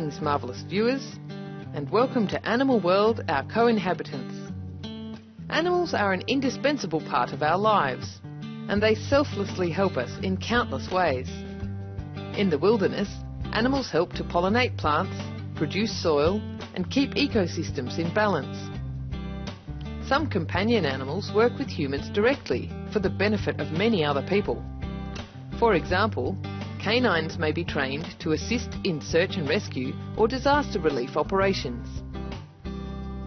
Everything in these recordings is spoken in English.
Greetings, marvellous viewers, and welcome to Animal World, our co-inhabitants. Animals are an indispensable part of our lives, and they selflessly help us in countless ways. In the wilderness, animals help to pollinate plants, produce soil, and keep ecosystems in balance. Some companion animals work with humans directly for the benefit of many other people. For example, canines may be trained to assist in search and rescue or disaster relief operations.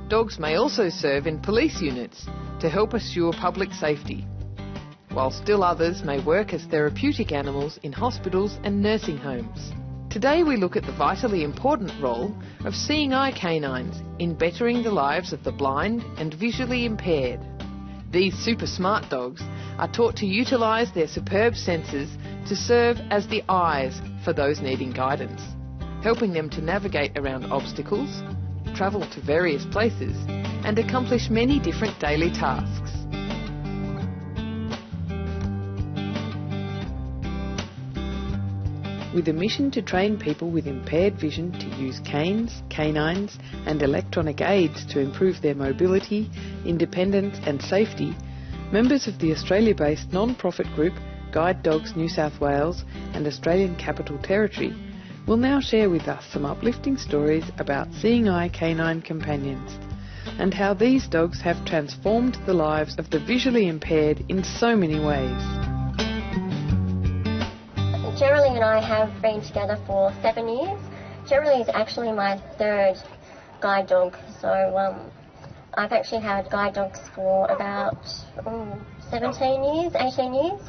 Dogs may also serve in police units to help assure public safety, while still others may work as therapeutic animals in hospitals and nursing homes. Today we look at the vitally important role of seeing eye canines in bettering the lives of the blind and visually impaired. These super smart dogs are taught to utilise their superb senses to serve as the eyes for those needing guidance, helping them to navigate around obstacles, travel to various places, and accomplish many different daily tasks. With a mission to train people with impaired vision to use canes, canines, and electronic aids to improve their mobility, independence, and safety, members of the Australia-based non-profit group Guide Dogs New South Wales and Australian Capital Territory will now share with us some uplifting stories about seeing eye canine companions and how these dogs have transformed the lives of the visually impaired in so many ways. Geraldine and I have been together for 7 years. Geraldine is actually my third guide dog, so I've actually had guide dogs for about 17 years, 18 years.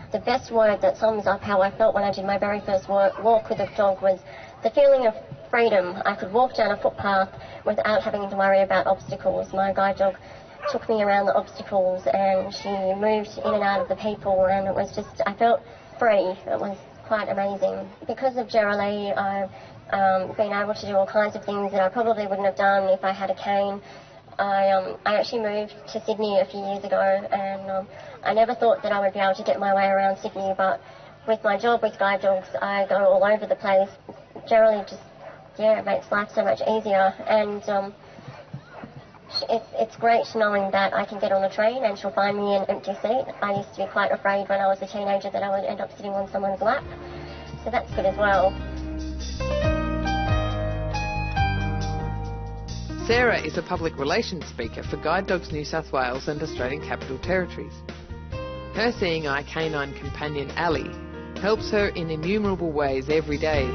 The best word that sums up how I felt when I did my very first walk with a dog was the feeling of freedom. I could walk down a footpath without having to worry about obstacles. My guide dog took me around the obstacles and she moved in and out of the people, and it was just, I felt free. It was quite amazing. Because of Geraldine, I've been able to do all kinds of things that I probably wouldn't have done if I had a cane. I actually moved to Sydney a few years ago, and I never thought that I would be able to get my way around Sydney, but with my job with guide dogs, I go all over the place. Geraldine just, it makes life so much easier, and it's great knowing that I can get on the train and she'll find me an empty seat. I used to be quite afraid when I was a teenager that I would end up sitting on someone's lap, so that's good as well. Sarah is a public relations speaker for Guide Dogs New South Wales and Australian Capital Territories. Her seeing eye canine companion Ali helps her in innumerable ways every day.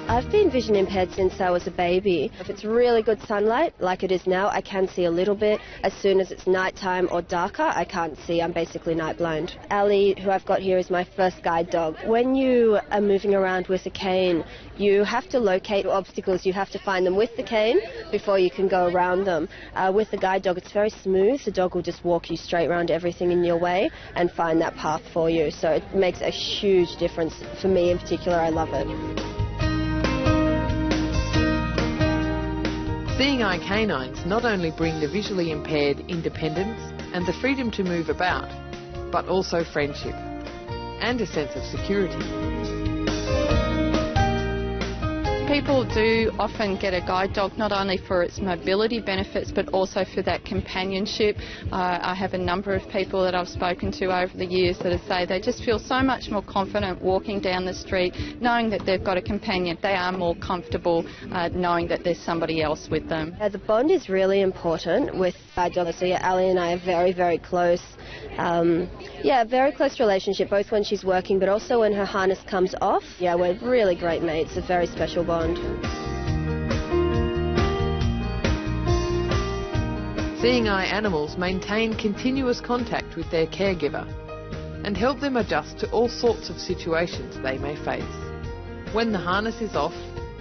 I've been vision impaired since I was a baby. If it's really good sunlight, like it is now, I can see a little bit. As soon as it's nighttime or darker, I can't see. I'm basically night blind. Ali, who I've got here, is my first guide dog. When you are moving around with a cane, you have to locate obstacles. You have to find them with the cane before you can go around them. With the guide dog, it's very smooth. The dog will just walk you straight around everything in your way and find that path for you. So it makes a huge difference. For me in particular, I love it. Seeing eye canines not only bring the visually impaired independence and the freedom to move about, but also friendship and a sense of security. People do often get a guide dog not only for its mobility benefits but also for that companionship. I have a number of people that I've spoken to over the years that say they just feel so much more confident walking down the street knowing that they've got a companion. They are more comfortable knowing that there's somebody else with them. The bond is really important with guide dogs. So Ali and I are very, very close. Very close relationship, both when she's working but also when her harness comes off. We're really great mates, a very special bond. Seeing eye animals maintain continuous contact with their caregiver and help them adjust to all sorts of situations they may face. When the harness is off,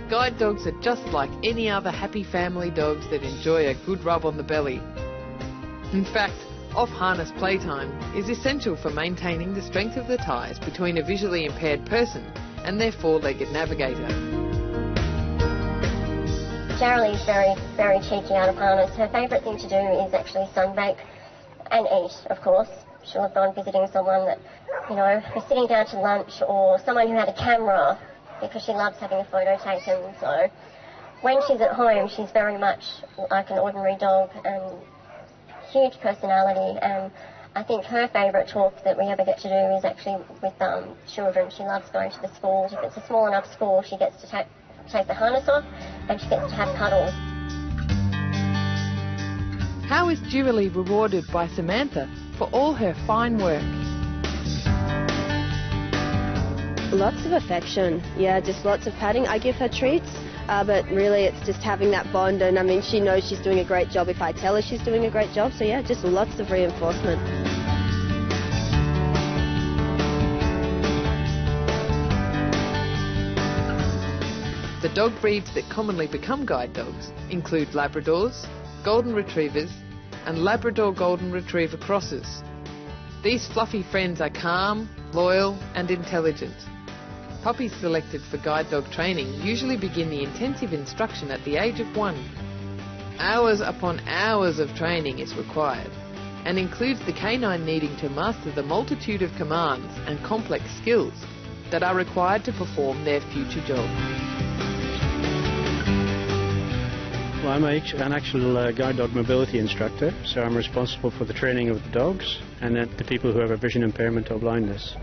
guide dogs are just like any other happy family dogs that enjoy a good rub on the belly. In fact, off-harness playtime is essential for maintaining the strength of the ties between a visually impaired person and their four-legged navigator. Geraldine's very, very cheeky out of harness. Her favourite thing to do is actually sunbake and eat, of course. she'll have gone visiting someone that, you know, was sitting down to lunch, or someone who had a camera, because she loves having a photo taken. So when she's at home, she's very much like an ordinary dog, and huge personality. And I think her favourite talk that we ever get to do is actually with children. She loves going to the schools. If it's a small enough school, she gets to take the harness off, and she gets to have cuddles. How is Jubilee rewarded by Samantha for all her fine work? Lots of affection, yeah, just lots of patting. I give her treats, but really it's just having that bond, and I mean, she knows she's doing a great job if I tell her she's doing a great job, so yeah, just lots of reinforcement. The dog breeds that commonly become guide dogs include Labradors, Golden Retrievers and Labrador Golden Retriever crosses. These fluffy friends are calm, loyal and intelligent. Puppies selected for guide dog training usually begin the intensive instruction at the age of 1. Hours upon hours of training is required and includes the canine needing to master the multitude of commands and complex skills that are required to perform their future job. Well, I'm an actual guide dog mobility instructor, so I'm responsible for the training of the dogs and the people who have a vision impairment or blindness.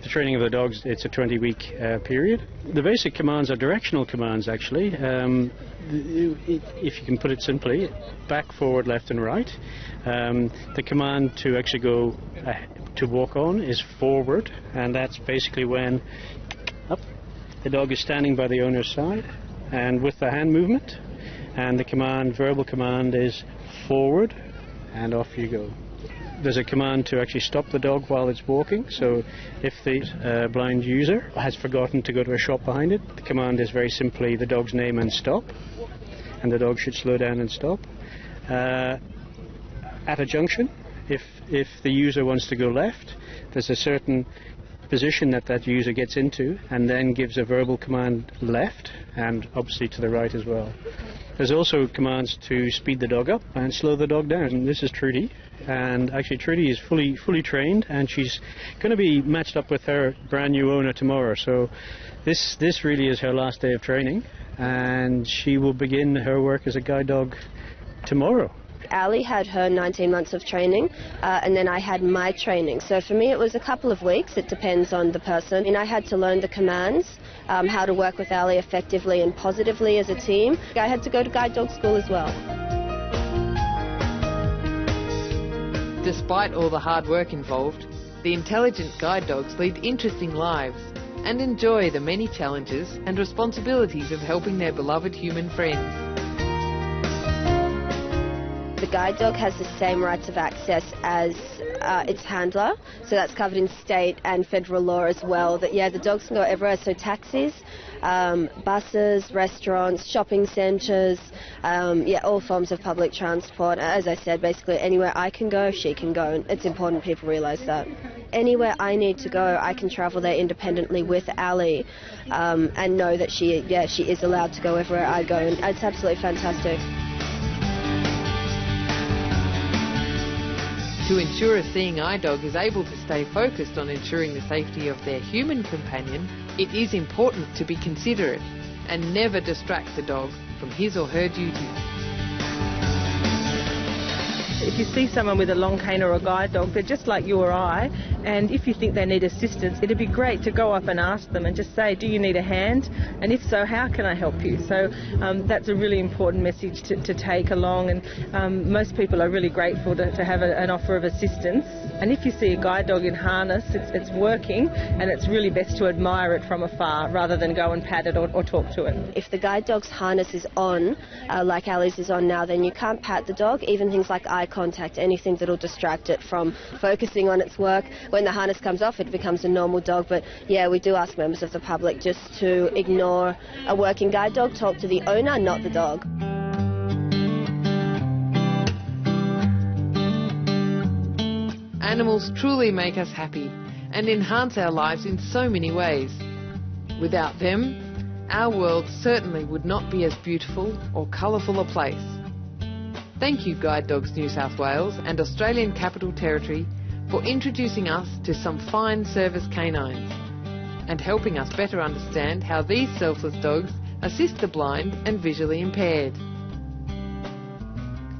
The training of the dogs, it's a 20-week period. The basic commands are directional commands, actually. If you can put it simply, back, forward, left and right. The command to actually go to walk on is forward, and that's basically when up, the dog is standing by the owner's side and with the hand movement. And the command, verbal command, is forward, and off you go. There's a command to actually stop the dog while it's walking, so if the blind user has forgotten to go to a shop behind it, the command is very simply the dog's name and stop, and the dog should slow down and stop. At a junction, if the user wants to go left, there's a certain position that user gets into, and then gives a verbal command left, and obviously to the right as well. There's also commands to speed the dog up and slow the dog down. And this is Trudy, and actually Trudy is fully trained, and she's going to be matched up with her brand new owner tomorrow. So this really is her last day of training, and she will begin her work as a guide dog tomorrow. Ali had her 19 months of training, and then I had my training. So for me it was a couple of weeks. It depends on the person. And I had to learn the commands, how to work with Ali effectively and positively as a team. I had to go to guide dog school as well. Despite all the hard work involved, the intelligent guide dogs lead interesting lives and enjoy the many challenges and responsibilities of helping their beloved human friends. The guide dog has the same rights of access as its handler, so that's covered in state and federal law as well. That the dogs can go everywhere. So taxis, buses, restaurants, shopping centres, all forms of public transport. As I said, basically anywhere I can go, she can go, and it's important people realise that. Anywhere I need to go, I can travel there independently with Ali, and know that she is allowed to go everywhere I go, and it's absolutely fantastic. To ensure a seeing eye dog is able to stay focused on ensuring the safety of their human companion, it is important to be considerate and never distract the dog from his or her duties. If you see someone with a long cane or a guide dog, they're just like you or I, and if you think they need assistance, it'd be great to go up and ask them and just say, do you need a hand? And if so, how can I help you? So that's a really important message to take along, and most people are really grateful to have an offer of assistance. And if you see a guide dog in harness, it's working, and it's really best to admire it from afar rather than go and pat it or talk to it. If the guide dog's harness is on, like Ali's is on now, then you can't pat the dog, even things like eye contact, anything that'll distract it from focusing on its work. When the harness comes off, it becomes a normal dog. But we do ask members of the public just to ignore a working guide dog, talk to the owner, not the dog. Animals truly make us happy and enhance our lives in so many ways. Without them, our world certainly would not be as beautiful or colourful a place. Thank you, Guide Dogs New South Wales and Australian Capital Territory, for introducing us to some fine service canines and helping us better understand how these selfless dogs assist the blind and visually impaired.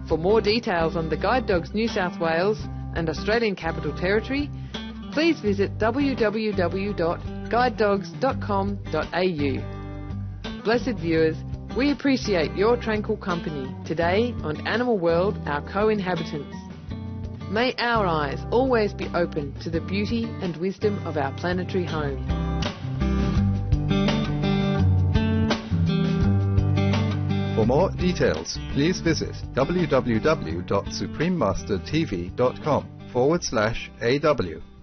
For more details on the Guide Dogs New South Wales and Australian Capital Territory, please visit www.guidedogs.com.au. Blessed viewers, we appreciate your tranquil company today on Animal World, our co-inhabitants. May our eyes always be open to the beauty and wisdom of our planetary home. For more details, please visit www.suprememastertv.com/AW.